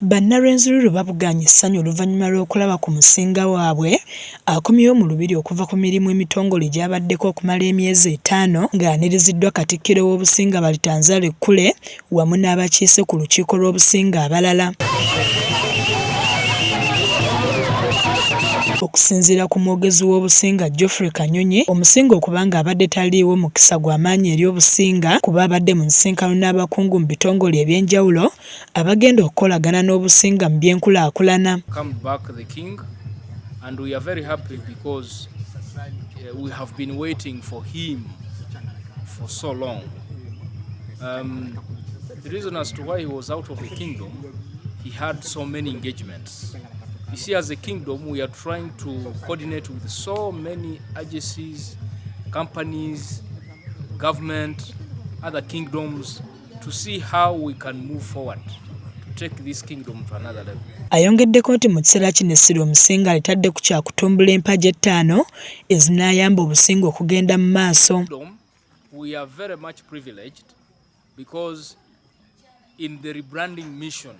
Bannarwenzururu babuganye essanyu oluvannyuma lw'okulaba ku Musinga Waabwe akomyewo mu lubiri okuva ku mirimu emitongole gy'abaddeko okumala emyezi 5 ng'aniriziddwa Katikkiro w'Obusinga Balitanzale Kkule wamu n'abakiise ku lukiiko lw'Obusinga abalala. Okusinziira ku mwogezi w'Obusinga Geoffrey Kanyonyi, omusinga okuba ng'abadde taliiwo mukisa gw'amaanyi eri Obusinga kuba abadde mu nsisinkano n'abakungu mu bitongole eby'enjawulo abagenda okukolagana n'Obusinga mu by'enkulaakulana. And we are very happy because we have been waiting for him for so long. The reason as to why he was out of the kingdom, he had so many engagements. You see, as a kingdom, we are trying to coordinate with so many agencies, companies, government, other kingdoms to see how we can move forward to take this kingdom to another level. Ayongeddeko nti mu kiseera kino essira Omusinga litadde ku kyakutumbula empagi 5 ezinaayamba Obusinga okugenda mu maaso. We are very much privileged because in the rebranding mission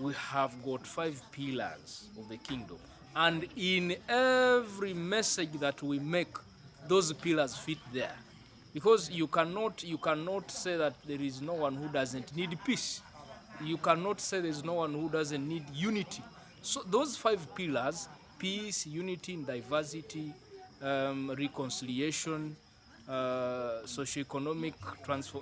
we have got 5 pillars of the kingdom, and in every message that we make, those pillars fit there, because you cannot say that there is no one who doesn't need peace. You cannot say there is no one who doesn't need unity. So those 5 pillars: peace, unity, diversity, reconciliation, socio-economic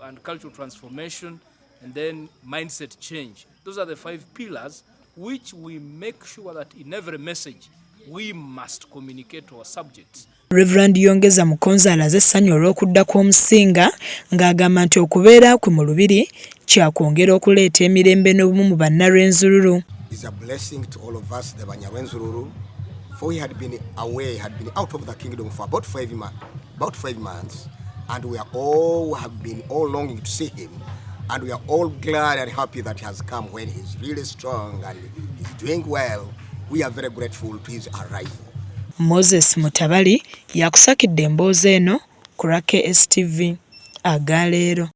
and cultural transformation, and then mindset change. Those are the 5 pillars which we make sure that in every message we must communicate to our subjects. Reverend Yongeza Mukonza alaze essanyu olw'okudda kw'Omusinga ng'agamba nti okubeera kwe mu lubiri kyakwongera okuleeta emirembe n'obumu mu Bannarwenzururu. It's a blessing to all of us, the Bannarwenzururu, for he had been away, had been out of the kingdom for about 5 months, and we are all have been longing to see him. And we are all glad and happy that he has come when he's really strong and he's doing well. We are very grateful to his arrival. Moses Mutabali yakusakidde emboozi eno ku KSTV agaleero.